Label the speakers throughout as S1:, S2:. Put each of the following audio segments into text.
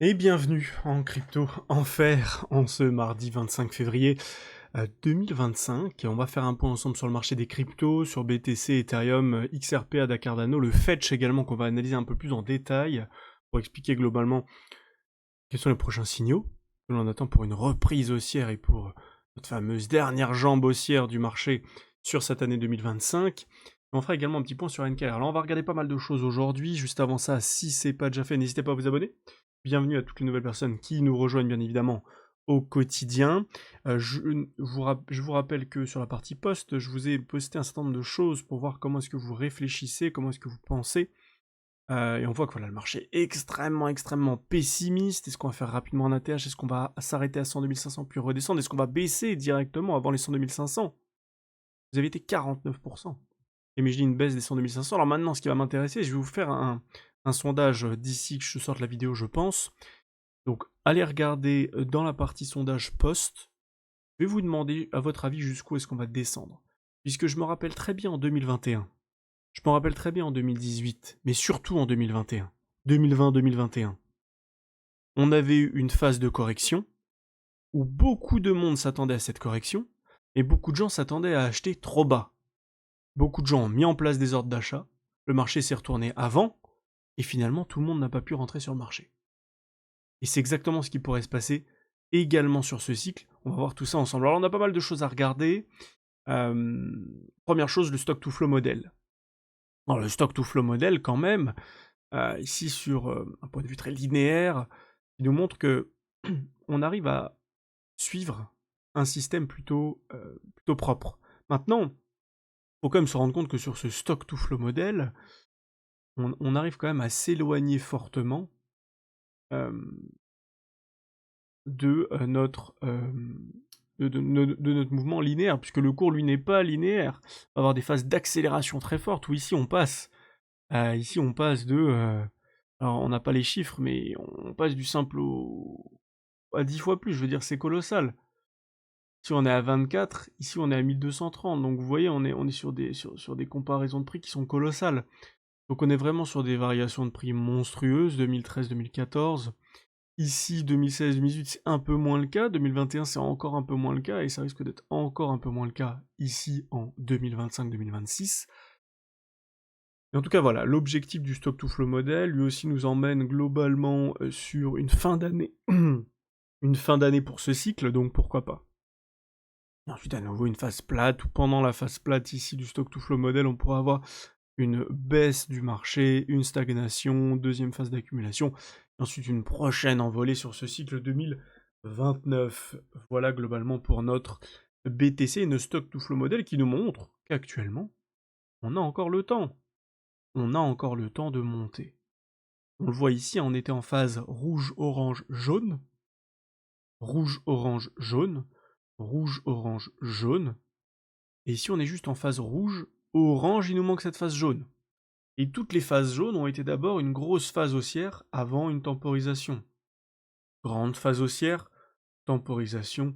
S1: Et bienvenue en crypto enfer en ce mardi 25 février 2025. Et on va faire un point ensemble sur le marché des cryptos, sur BTC, Ethereum, XRP, ADA Cardano, le Fetch également qu'on va analyser un peu plus en détail pour expliquer globalement quels sont les prochains signaux que l'on attend pour une reprise haussière et pour notre fameuse dernière jambe haussière du marché sur cette année 2025. On fera également un petit point sur NKR. Alors on va regarder pas mal de choses aujourd'hui. Juste avant ça, si c'est pas déjà fait, n'hésitez pas à vous abonner. Bienvenue à toutes les nouvelles personnes qui nous rejoignent bien évidemment au quotidien. Je vous rappelle que sur la partie post, je vous ai posté un certain nombre de choses pour voir comment est-ce que vous réfléchissez, comment est-ce que vous pensez. Et on voit que voilà, le marché est extrêmement pessimiste. Est-ce qu'on va faire rapidement un ATH? Est-ce qu'on va s'arrêter à 102 500 puis redescendre? Est-ce qu'on va baisser directement avant les 102 500? Vous avez été 49%. Imaginez une baisse des 102 500. Alors maintenant, ce qui va m'intéresser, je vais vous faire un sondage d'ici que je sorte la vidéo, je pense. Donc, allez regarder dans la partie sondage post. Je vais vous demander, à votre avis, jusqu'où est-ce qu'on va descendre. Puisque je me rappelle très bien en 2021. Je me rappelle très bien en 2018. Mais surtout en 2021. 2020-2021. On avait eu une phase de correction où beaucoup de monde s'attendait à cette correction et beaucoup de gens s'attendaient à acheter trop bas. Beaucoup de gens ont mis en place des ordres d'achat, le marché s'est retourné avant, et finalement tout le monde n'a pas pu rentrer sur le marché. Et c'est exactement ce qui pourrait se passer également sur ce cycle. On va voir tout ça ensemble. Alors on a pas mal de choses à regarder. Première chose, le stock to flow model. Alors le stock to flow model quand même, ici sur un point de vue très linéaire, il nous montre que on arrive à suivre un système plutôt propre. Maintenant, il faut quand même se rendre compte que sur ce stock to flow model, on arrive quand même à s'éloigner fortement de notre mouvement linéaire, puisque le cours, lui, n'est pas linéaire. On va avoir des phases d'accélération très fortes, où ici, on passe. Ici, on passe alors, on n'a pas les chiffres, mais on passe du simple à 10 fois plus, je veux dire, c'est colossal. Ici, on est à 24, ici, on est à 1230, donc vous voyez, on est sur des comparaisons de prix qui sont colossales. Donc on est vraiment sur des variations de prix monstrueuses, 2013-2014. Ici, 2016-2018, c'est un peu moins le cas. 2021, c'est encore un peu moins le cas. Et ça risque d'être encore un peu moins le cas ici en 2025-2026. Et en tout cas, voilà, l'objectif du stock to flow model, lui aussi nous emmène globalement sur une fin d'année. Une fin d'année pour ce cycle, donc pourquoi pas. Et ensuite, à nouveau, une phase plate, ou pendant la phase plate ici du stock to flow model, on pourra avoir une baisse du marché, une stagnation, deuxième phase d'accumulation, et ensuite une prochaine envolée sur ce cycle 2029. Voilà globalement pour notre BTC et notre stock to flow model qui nous montre qu'actuellement, on a encore le temps. On a encore le temps de monter. On le voit ici, on était en phase rouge, orange, jaune, rouge, orange, jaune, rouge, orange, jaune, et ici on est juste en phase rouge, orange, il nous manque cette phase jaune. Et toutes les phases jaunes ont été d'abord une grosse phase haussière avant une temporisation. Grande phase haussière, temporisation,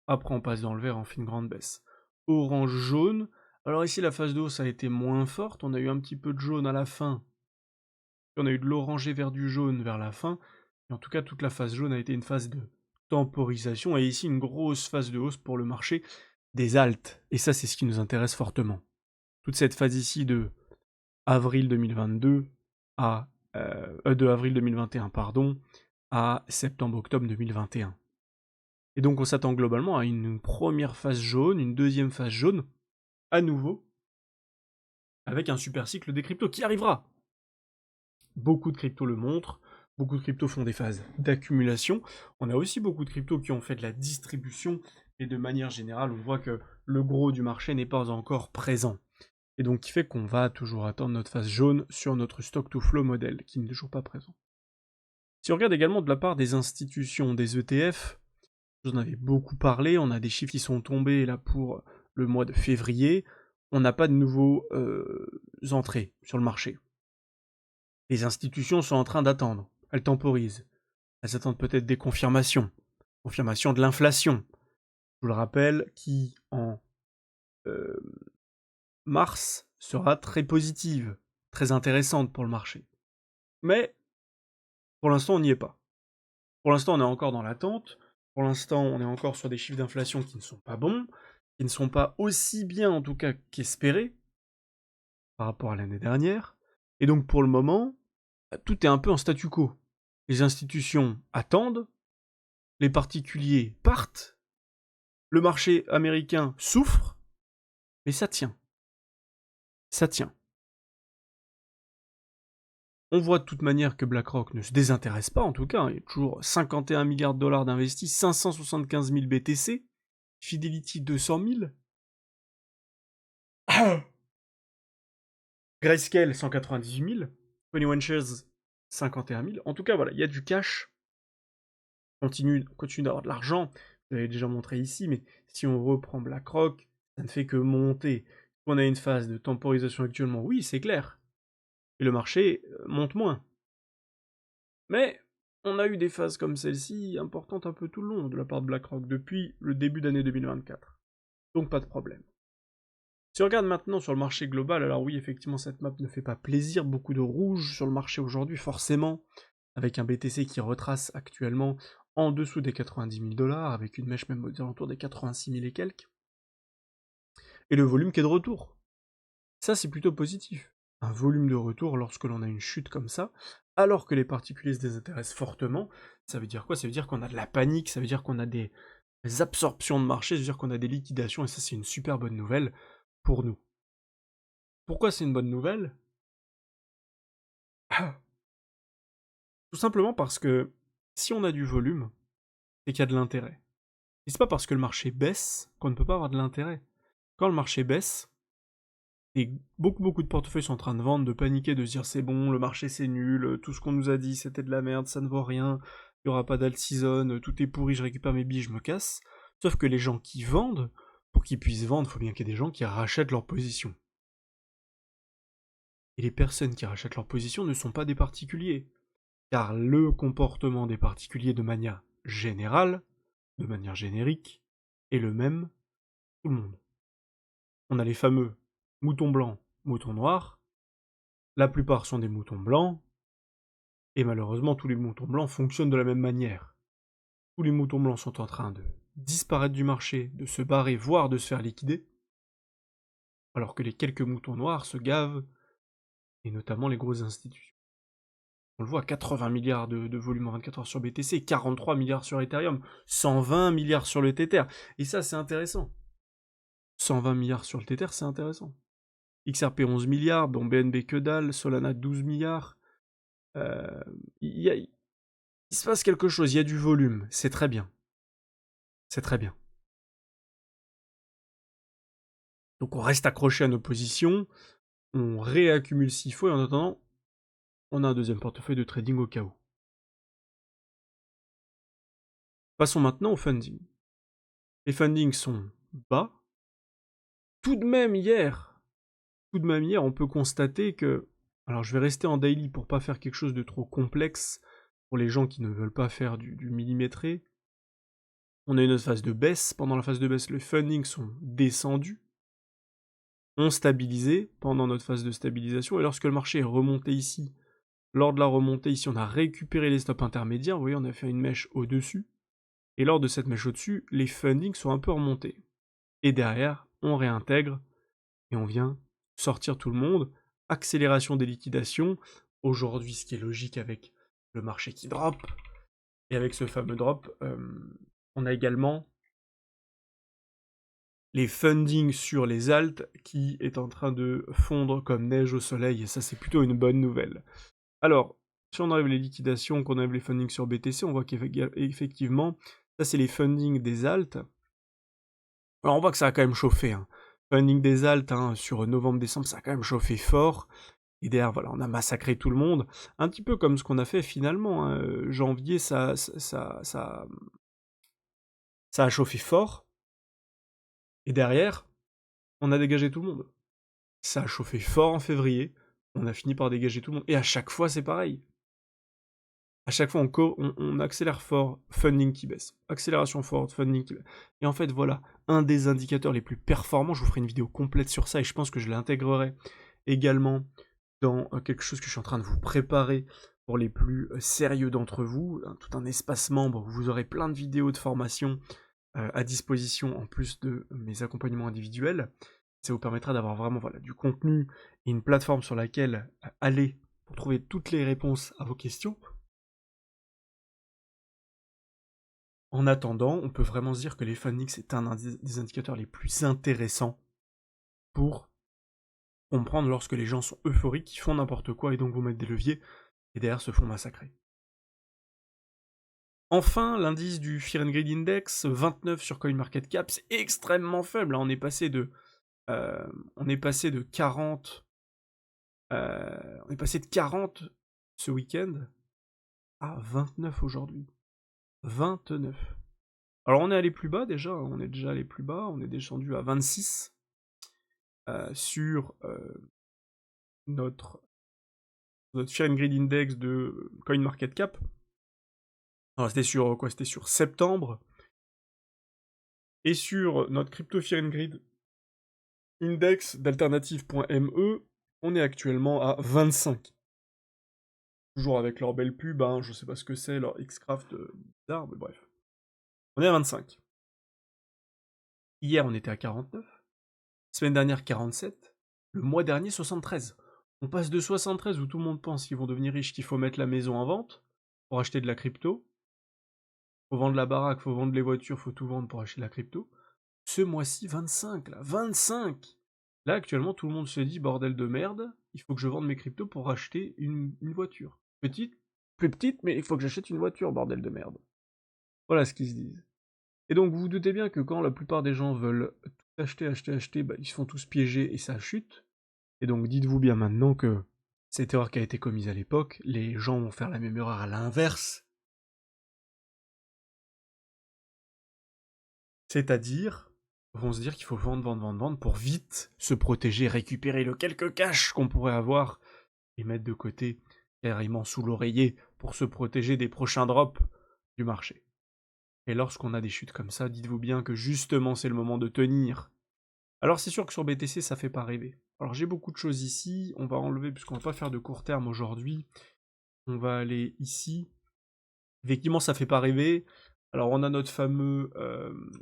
S1: après on passe dans le vert, on fait une grande baisse. Orange, jaune, alors ici la phase de hausse a été moins forte, on a eu un petit peu de jaune à la fin, puis on a eu de l'orangé vers du jaune vers la fin, et en tout cas toute la phase jaune a été une phase de temporisation, et ici une grosse phase de hausse pour le marché des alts, et ça c'est ce qui nous intéresse fortement. Toute cette phase ici de avril 2022 de avril 2021, pardon, à septembre-octobre 2021. Et donc on s'attend globalement à une première phase jaune, une deuxième phase jaune, à nouveau, avec un super cycle des cryptos qui arrivera. Beaucoup de cryptos le montrent, beaucoup de cryptos font des phases d'accumulation. On a aussi beaucoup de cryptos qui ont fait de la distribution, et de manière générale, on voit que le gros du marché n'est pas encore présent. Et donc qui fait qu'on va toujours attendre notre phase jaune sur notre stock to flow model, qui n'est toujours pas présent. Si on regarde également de la part des institutions, des ETF, vous en avez beaucoup parlé, on a des chiffres qui sont tombés là pour le mois de février, on n'a pas de nouveaux entrées sur le marché. Les institutions sont en train d'attendre, elles temporisent, elles attendent peut-être des confirmations, confirmation de l'inflation, je vous le rappelle, qui en mars sera très positive, très intéressante pour le marché. Mais pour l'instant on n'y est pas. Pour l'instant, on est encore dans l'attente. Pour l'instant, on est encore sur des chiffres d'inflation qui ne sont pas bons, qui ne sont pas aussi bien en tout cas qu'espérés par rapport à l'année dernière. Et donc pour le moment, tout est un peu en statu quo. Les institutions attendent, les particuliers partent, le marché américain souffre, mais ça tient. Ça tient. On voit de toute manière que BlackRock ne se désintéresse pas, en tout cas. Il y a toujours 51 milliards de dollars d'investis, 575 000 BTC, Fidelity 200 000. Grayscale 198 000, 21 Shares 51 000. En tout cas, voilà, il y a du cash. Continue d'avoir de l'argent. Je l'avais déjà montré ici, mais si on reprend BlackRock, ça ne fait que monter. On a une phase de temporisation actuellement, oui, c'est clair. Et le marché monte moins. Mais on a eu des phases comme celle-ci importantes un peu tout le long de la part de BlackRock depuis le début d'année 2024. Donc pas de problème. Si on regarde maintenant sur le marché global, alors oui, effectivement, cette map ne fait pas plaisir, beaucoup de rouge sur le marché aujourd'hui, forcément, avec un BTC qui retrace actuellement en dessous des 90 000 dollars, avec une mèche même aux alentours des 86 000 et quelques, et le volume qui est de retour. Ça, c'est plutôt positif. Un volume de retour lorsque l'on a une chute comme ça, alors que les particuliers se désintéressent fortement, ça veut dire quoi? Ça veut dire qu'on a de la panique, ça veut dire qu'on a des absorptions de marché, ça veut dire qu'on a des liquidations, et ça, c'est une super bonne nouvelle pour nous. Pourquoi c'est une bonne nouvelle? Tout simplement parce que si on a du volume, c'est qu'il y a de l'intérêt. Et c'est pas parce que le marché baisse qu'on ne peut pas avoir de l'intérêt. Quand le marché baisse, et beaucoup de portefeuilles sont en train de vendre, de paniquer, de se dire c'est bon, le marché c'est nul, tout ce qu'on nous a dit c'était de la merde, ça ne vaut rien, il n'y aura pas d'alt-season, tout est pourri, je récupère mes billes, je me casse. Sauf que les gens qui vendent, pour qu'ils puissent vendre, il faut bien qu'il y ait des gens qui rachètent leur position. Et les personnes qui rachètent leur position ne sont pas des particuliers. Car le comportement des particuliers de manière générale, de manière générique, est le même pour tout le monde. On a les fameux moutons blancs, moutons noirs, la plupart sont des moutons blancs, et malheureusement tous les moutons blancs fonctionnent de la même manière. Tous les moutons blancs sont en train de disparaître du marché, de se barrer, voire de se faire liquider, alors que les quelques moutons noirs se gavent, et notamment les grosses institutions. On le voit, 80 milliards de volume en 24 heures sur BTC, 43 milliards sur Ethereum, 120 milliards sur le Tether. Et ça, c'est intéressant. 120 milliards sur le Tether, c'est intéressant. XRP 11 milliards, bon BNB que dalle, Solana 12 milliards. Il se passe quelque chose, il y a du volume, c'est très bien. C'est très bien. Donc on reste accroché à nos positions, on réaccumule s'il faut, et en attendant, on a un deuxième portefeuille de trading au cas où. Passons maintenant au funding. Les fundings sont bas. Tout de même hier, on peut constater que... Alors je vais rester en daily pour pas faire quelque chose de trop complexe pour les gens qui ne veulent pas faire du millimétré. On a une autre phase de baisse. Pendant la phase de baisse, les fundings sont descendus, ont stabilisé pendant notre phase de stabilisation. Et lorsque le marché est remonté ici, lors de la remontée ici, on a récupéré les stops intermédiaires. Vous voyez, on a fait une mèche au-dessus. Et lors de cette mèche au-dessus, les fundings sont un peu remontés. Et derrière, on réintègre et on vient sortir tout le monde. Accélération des liquidations. Aujourd'hui, ce qui est logique avec le marché qui drop. Et avec ce fameux drop, on a également les fundings sur les alts qui est en train de fondre comme neige au soleil. Et ça, c'est plutôt une bonne nouvelle. Alors, si on enlève les liquidations, qu'on enlève les fundings sur BTC, on voit qu'effectivement, ça c'est les fundings des alts. Alors on voit que ça a quand même chauffé. Funding des alts sur novembre-décembre, ça a quand même chauffé fort. Et derrière, voilà, on a massacré tout le monde. Un petit peu comme ce qu'on a fait finalement. Janvier, ça a chauffé fort. Et derrière, on a dégagé tout le monde. Ça a chauffé fort en février. On a fini par dégager tout le monde. Et à chaque fois, c'est pareil. À chaque fois, on accélère fort, funding qui baisse. Accélération forte, funding qui baisse. Et en fait, voilà, un des indicateurs les plus performants, je vous ferai une vidéo complète sur ça, et je pense que je l'intégrerai également dans quelque chose que je suis en train de vous préparer pour les plus sérieux d'entre vous, tout un espace membre où vous aurez plein de vidéos de formation à disposition en plus de mes accompagnements individuels. Ça vous permettra d'avoir vraiment voilà, du contenu et une plateforme sur laquelle aller pour trouver toutes les réponses à vos questions. En attendant, on peut vraiment se dire que les Fundix est un des indicateurs les plus intéressants pour comprendre lorsque les gens sont euphoriques, ils font n'importe quoi et donc vous mettent des leviers et derrière se font massacrer. Enfin, l'indice du Fear and Greed Index, 29 sur CoinMarketCap, c'est extrêmement faible. On est passé de 40, on est passé de 40 ce week-end à 29 aujourd'hui. 29. Alors on est allé plus bas déjà, on est déjà allé plus bas, on est descendu à 26 sur notre Fear and Greed Index de CoinMarketCap. Alors c'était sur quoi? C'était sur septembre. Et sur notre Crypto Fear and Greed Index d'alternative.me, on est actuellement à 25. Toujours avec leur belle pub, hein, je sais pas ce que c'est, leur Xcraft bizarre, mais bref. On est à 25. Hier, on était à 49. Semaine dernière, 47. Le mois dernier, 73. On passe de 73 où tout le monde pense qu'ils vont devenir riches, qu'il faut mettre la maison en vente pour acheter de la crypto. Faut vendre la baraque, faut vendre les voitures, faut tout vendre pour acheter de la crypto. Ce mois-ci, 25, là, 25. Là, actuellement, tout le monde se dit, bordel de merde, il faut que je vende mes cryptos pour acheter une voiture. Petite, plus petite, mais il faut que j'achète une voiture, bordel de merde. Voilà ce qu'ils se disent. Et donc, vous vous doutez bien que quand la plupart des gens veulent tout acheter, bah, ils se font tous piéger et ça chute. Et donc, dites-vous bien maintenant que cette erreur qui a été commise à l'époque, les gens vont faire la même erreur à l'inverse. C'est-à-dire, vont se dire qu'il faut vendre pour vite se protéger, récupérer le quelques cash qu'on pourrait avoir et mettre de côté carrément sous l'oreiller pour se protéger des prochains drops du marché. Et lorsqu'on a des chutes comme ça, dites-vous bien que justement c'est le moment de tenir. Alors c'est sûr que sur BTC ça fait pas rêver. Alors j'ai beaucoup de choses ici, on va enlever puisqu'on va pas faire de court terme aujourd'hui. On va aller ici. Effectivement ça fait pas rêver. Alors on a notre fameux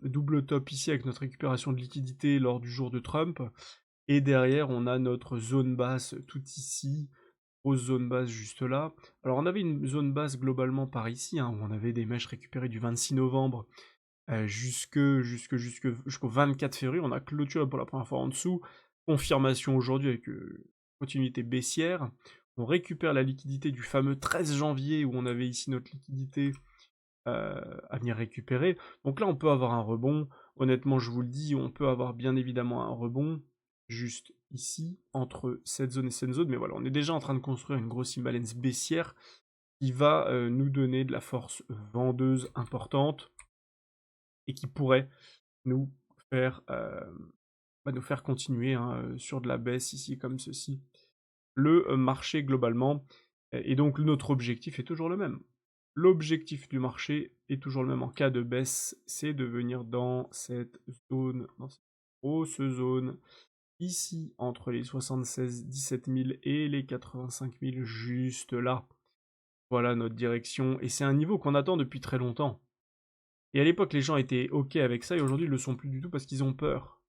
S1: double top ici avec notre récupération de liquidité lors du jour de Trump. Et derrière on a notre zone basse tout ici. Grosse zone basse juste là. Alors on avait une zone basse globalement par ici, hein, où on avait des mèches récupérées du 26 novembre jusqu'au 24 février. On a clôturé pour la première fois en dessous. Confirmation aujourd'hui avec continuité baissière. On récupère la liquidité du fameux 13 janvier où on avait ici notre liquidité à venir récupérer. Donc là on peut avoir un rebond. Honnêtement je vous le dis, on peut avoir bien évidemment un rebond juste ici, entre cette zone et cette zone, mais voilà, on est déjà en train de construire une grosse imbalance baissière qui va nous donner de la force vendeuse importante et qui pourrait nous faire, nous faire continuer hein, sur de la baisse ici comme ceci. Le marché globalement, et donc notre objectif est toujours le même. L'objectif du marché est toujours le même en cas de baisse, c'est de venir dans cette zone, dans cette grosse zone, ici, entre les 17 000 et les 85 000, juste là. Voilà notre direction, et c'est un niveau qu'on attend depuis très longtemps. Et à l'époque, les gens étaient ok avec ça, et aujourd'hui, ils le sont plus du tout parce qu'ils ont peur.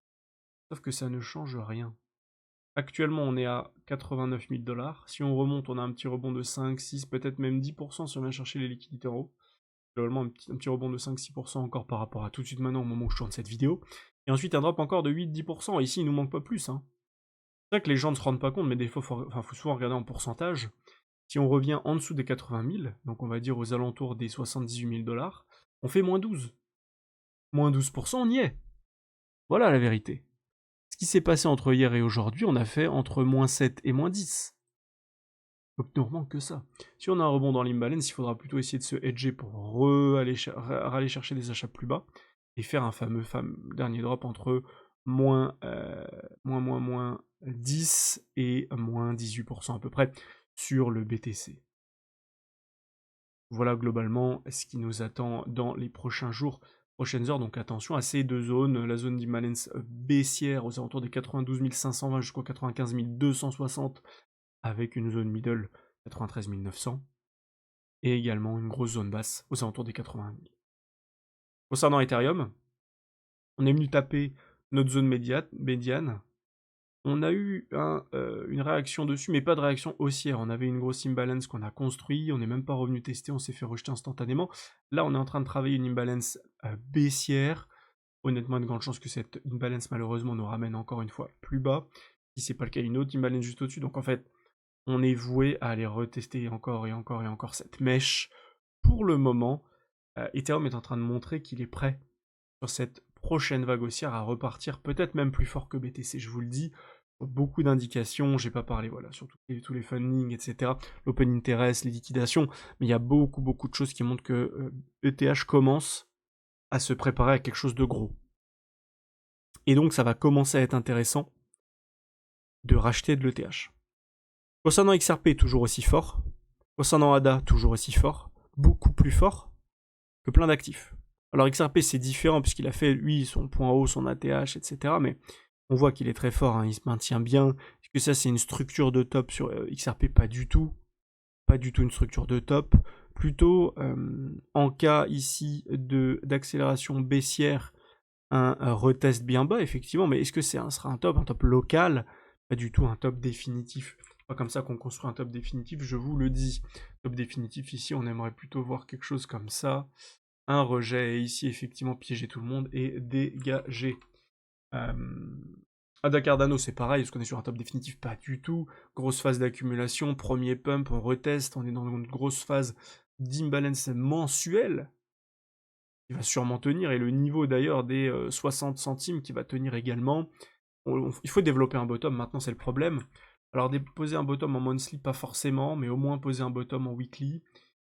S1: Sauf que ça ne change rien. Actuellement, on est à 89 000 $. Si on remonte, on a un petit rebond de 5, 6, peut-être même 10% si on vient chercher les liquidités en haut. Globalement, un petit rebond de 5-6% encore par rapport à tout de suite maintenant, au moment où je tourne cette vidéo. Et ensuite, un drop encore de 8-10%. Et ici, il nous manque pas plus, hein. C'est ça que les gens ne se rendent pas compte, mais des fois, faut souvent regarder en pourcentage. Si on revient en dessous des 80 000, donc on va dire aux alentours des 78 000 $, on fait moins 12. Moins 12%, on y est. Voilà la vérité. Ce qui s'est passé entre hier et aujourd'hui, on a fait entre moins 7 et moins 10. Donc il ne nous manque que ça. Si on a un rebond dans l'imbalance, il faudra plutôt essayer de se hedger pour aller chercher des achats plus bas et faire un fameux dernier drop entre moins 10 et moins 18% à peu près sur le BTC. Voilà globalement ce qui nous attend dans les prochains jours, prochaines heures. Donc attention à ces deux zones, la zone d'imbalance baissière aux alentours des 92 520 jusqu'aux 95 260 avec une zone middle 93 900. et également une grosse zone basse aux alentours des 80 000. Concernant Ethereum, on est venu taper notre zone médiane. On a eu une réaction dessus, mais pas de réaction haussière. On avait une grosse imbalance qu'on a construit, on n'est même pas revenu tester, on s'est fait rejeter instantanément. Là, on est en train de travailler une imbalance baissière. Honnêtement, il y a de grandes chances que cette imbalance, malheureusement, nous ramène encore une fois plus bas. Si c'est pas le cas, une autre imbalance juste au-dessus. Donc en fait, on est voué à aller retester encore et encore et encore cette mèche. Pour le moment, Ethereum est en train de montrer qu'il est prêt sur cette prochaine vague haussière à repartir peut-être même plus fort que BTC, je vous le dis. Beaucoup d'indications, j'ai pas parlé, voilà, sur tous les fundings, etc., l'open interest, les liquidations, mais il y a beaucoup de choses qui montrent que ETH commence à se préparer à quelque chose de gros. Et donc ça va commencer à être intéressant de racheter de l'ETH. Concernant XRP, toujours aussi fort. Concernant ADA, toujours aussi fort. Beaucoup plus fort que plein d'actifs. Alors XRP c'est différent puisqu'il a fait lui son point haut, son ATH, etc. Mais on voit qu'il est très fort, hein, il se maintient bien. Est-ce que ça c'est une structure de top sur XRP? Pas du tout. Pas du tout une structure de top. Plutôt en cas ici d'accélération baissière, un retest bien bas effectivement. Mais est-ce que sera un top local? Pas du tout un top définitif. Pas comme ça qu'on construit un top définitif, je vous le dis. Top définitif ici, on aimerait plutôt voir quelque chose comme ça. Un rejet, et ici effectivement piéger tout le monde et dégager. Ada Cardano c'est pareil, est-ce qu'on est sur un top définitif? Pas du tout. Grosse phase d'accumulation, premier pump, on reteste, on est dans une grosse phase d'imbalance mensuelle qui va sûrement tenir, et le niveau d'ailleurs des 60 centimes qui va tenir également. Il faut développer un bottom, maintenant c'est le problème. Alors poser un bottom en monthly, pas forcément, mais au moins poser un bottom en weekly.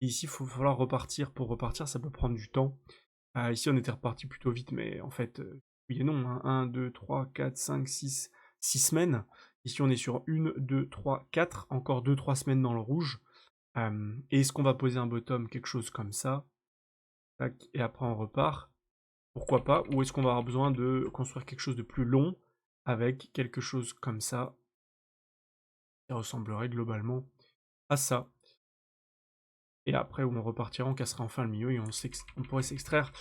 S1: Et ici, il va falloir repartir. Pour repartir, ça peut prendre du temps. Ici, on était reparti plutôt vite, mais en fait, oui et non. 1, 2, 3, 4, 5, 6, 6 semaines. Ici, on est sur 1, 2, 3, 4. Encore 2, 3 semaines dans le rouge. Et est-ce qu'on va poser un bottom, quelque chose comme ça? Tac, et après, on repart. Pourquoi pas? Ou est-ce qu'on va avoir besoin de construire quelque chose de plus long avec quelque chose comme ça qui ressemblerait globalement à ça? Et après, où on repartira, on cassera enfin le milieu et on pourrait s'extraire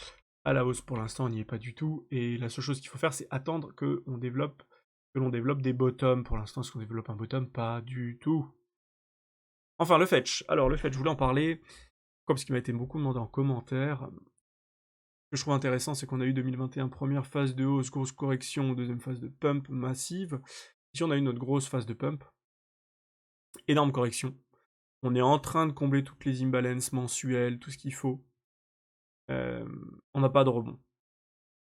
S1: à la hausse. Pour l'instant, on n'y est pas du tout. Et la seule chose qu'il faut faire, c'est attendre que l'on développe des bottoms. Pour l'instant, est-ce qu'on développe un bottom? Pas du tout. Enfin, le fetch. Alors, le fetch, je voulais en parler, comme ce qui m'a été beaucoup demandé en commentaire. Ce que je trouve intéressant, c'est qu'on a eu 2021 première phase de hausse, grosse correction, deuxième phase de pump massive. Ici, on a eu notre grosse phase de pump. Énorme correction. On est en train de combler toutes les imbalances mensuelles, tout ce qu'il faut. On n'a pas de rebond.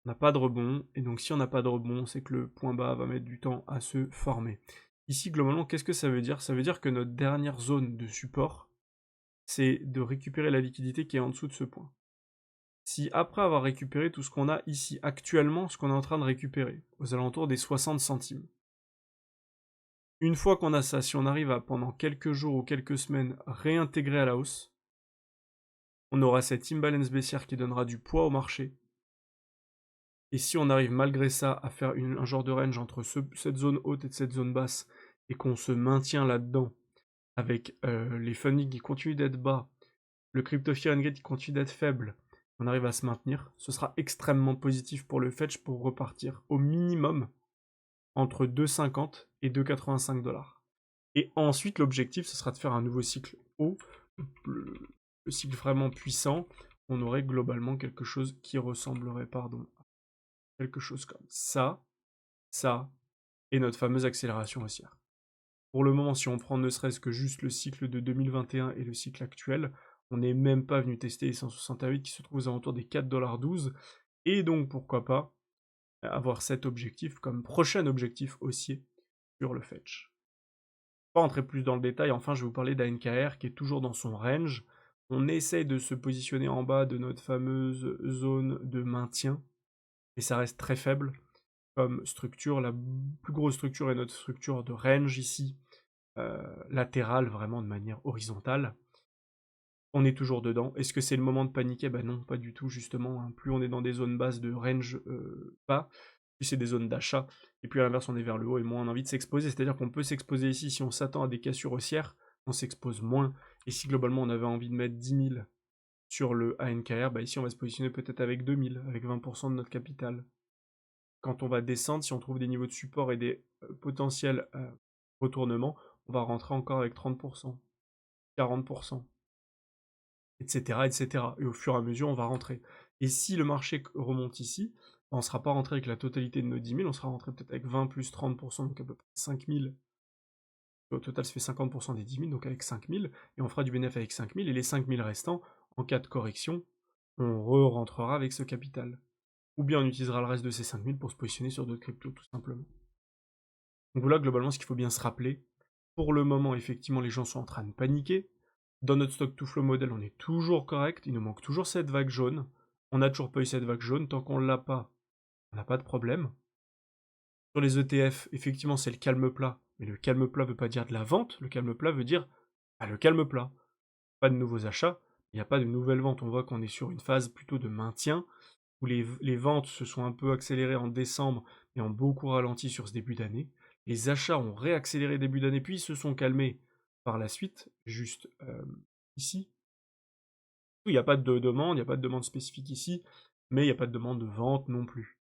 S1: On n'a pas de rebond, et donc si on n'a pas de rebond, c'est que le point bas va mettre du temps à se former. Ici, globalement, qu'est-ce que ça veut dire? Ça veut dire que notre dernière zone de support, c'est de récupérer la liquidité qui est en dessous de ce point. Si après avoir récupéré tout ce qu'on a ici actuellement, ce qu'on est en train de récupérer, aux alentours des 60 centimes, une fois qu'on a ça, si on arrive à, pendant quelques jours ou quelques semaines, réintégrer à la hausse, on aura cette imbalance baissière qui donnera du poids au marché. Et si on arrive malgré ça à faire un genre de range entre cette zone haute et cette zone basse, et qu'on se maintient là-dedans, avec les fundings qui continuent d'être bas, le crypto fear and greed qui continue d'être faible, on arrive à se maintenir, ce sera extrêmement positif pour le fetch pour repartir au minimum entre 2,50 et 2,85 $. Et ensuite, l'objectif, ce sera de faire un nouveau cycle haut, le cycle vraiment puissant. On aurait globalement quelque chose qui ressemblerait, quelque chose comme ça, et notre fameuse accélération haussière. Pour le moment, si on prend ne serait-ce que juste le cycle de 2021 et le cycle actuel, on n'est même pas venu tester les 168 qui se trouvent aux alentours des 4,12 $, et donc pourquoi pas avoir cet objectif comme prochain objectif haussier sur le fetch. Pas rentrer plus dans le détail, enfin je vais vous parler d'ANKR qui est toujours dans son range. On essaye de se positionner en bas de notre fameuse zone de maintien, mais ça reste très faible comme structure. La plus grosse structure est notre structure de range ici, latérale, vraiment de manière horizontale. On est toujours dedans. Est-ce que c'est le moment de paniquer? Bah non, pas du tout, justement. Hein. Plus on est dans des zones basses de range bas, plus c'est des zones d'achat. Et puis à l'inverse, on est vers le haut et moins on a envie de s'exposer. C'est-à-dire qu'on peut s'exposer ici si on s'attend à des cassures haussières, on s'expose moins. Et si globalement on avait envie de mettre 10 000 sur le ANKR, bah ici on va se positionner peut-être avec 2000, avec 20% de notre capital. Quand on va descendre, si on trouve des niveaux de support et des potentiels retournements, on va rentrer encore avec 30%, 40%, etc., etc. Et au fur et à mesure, on va rentrer. Et si le marché remonte ici, on ne sera pas rentré avec la totalité de nos 10 000, on sera rentré peut-être avec 20 plus 30%, donc à peu près 5 000. Au total, ça fait 50% des 10 000, donc avec 5 000, et on fera du bénéfice avec 5 000, et les 5 000 restants, en cas de correction, on re-rentrera avec ce capital. Ou bien on utilisera le reste de ces 5 000 pour se positionner sur d'autres cryptos, tout simplement. Donc voilà, globalement, ce qu'il faut bien se rappeler. Pour le moment, effectivement, les gens sont en train de paniquer. Dans notre stock to flow model, on est toujours correct. Il nous manque toujours cette vague jaune. On n'a toujours pas eu cette vague jaune. Tant qu'on ne l'a pas, on n'a pas de problème. Sur les ETF, effectivement, c'est le calme plat. Mais le calme plat ne veut pas dire de la vente. Le calme plat veut dire le calme plat. Pas de nouveaux achats. Il n'y a pas de nouvelles ventes. On voit qu'on est sur une phase plutôt de maintien, où les ventes se sont un peu accélérées en décembre et ont beaucoup ralenti sur ce début d'année. Les achats ont réaccéléré début d'année, puis se sont calmés par la suite, juste ici. Il n'y a pas de demande, il n'y a pas de demande spécifique ici, mais il n'y a pas de demande de vente non plus.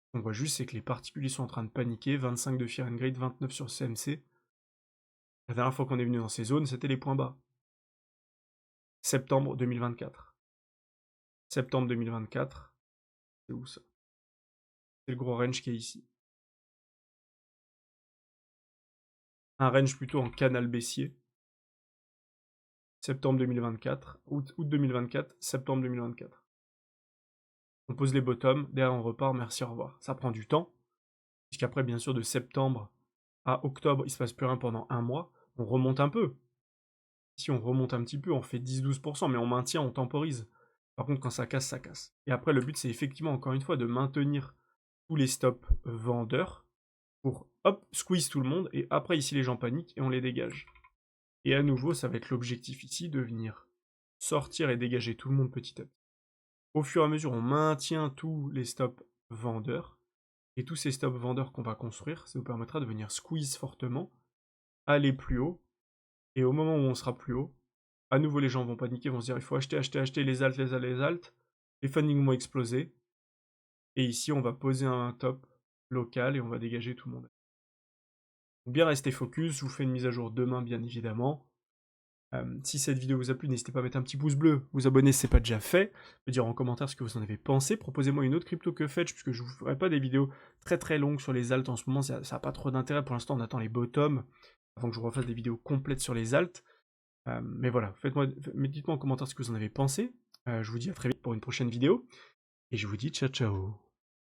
S1: Ce qu'on voit juste, c'est que les particuliers sont en train de paniquer, 25 de Fear and Greed, 29 sur CMC. La dernière fois qu'on est venu dans ces zones, c'était les points bas. Septembre 2024. Septembre 2024, c'est où ça? C'est le gros range qui est ici. Un range plutôt en canal baissier. Septembre 2024, août 2024, septembre 2024. On pose les bottoms, derrière on repart, merci, au revoir. Ça prend du temps, puisqu'après, bien sûr, de septembre à octobre, il se passe plus rien pendant un mois. On remonte un peu. Si on remonte un petit peu, on fait 10-12%, mais on maintient, on temporise. Par contre, quand ça casse, ça casse. Et après, le but, c'est effectivement, encore une fois, de maintenir tous les stops vendeurs pour, hop, squeeze tout le monde, et après, ici, les gens paniquent, et on les dégage. Et à nouveau, ça va être l'objectif ici, de venir sortir et dégager tout le monde petit à petit. Au fur et à mesure, on maintient tous les stops vendeurs, et tous ces stops vendeurs qu'on va construire, ça nous permettra de venir squeeze fortement, aller plus haut, et au moment où on sera plus haut, à nouveau les gens vont paniquer, vont se dire il faut acheter, acheter, acheter, les alts, les alts, les alts, les fundings vont exploser, et ici on va poser un top local et on va dégager tout le monde. Donc bien rester focus, je vous fais une mise à jour demain bien évidemment. Si cette vidéo vous a plu, n'hésitez pas à mettre un petit pouce bleu, vous abonner si ce n'est pas déjà fait, me dire en commentaire ce que vous en avez pensé, proposez-moi une autre crypto que Fetch, puisque je ne vous ferai pas des vidéos très très longues sur les alts en ce moment, ça n'a pas trop d'intérêt, pour l'instant on attend les bottoms, avant que je vous refasse des vidéos complètes sur les alts. Mais voilà, dites-moi en commentaire ce que vous en avez pensé, je vous dis à très vite pour une prochaine vidéo, et je vous dis ciao ciao.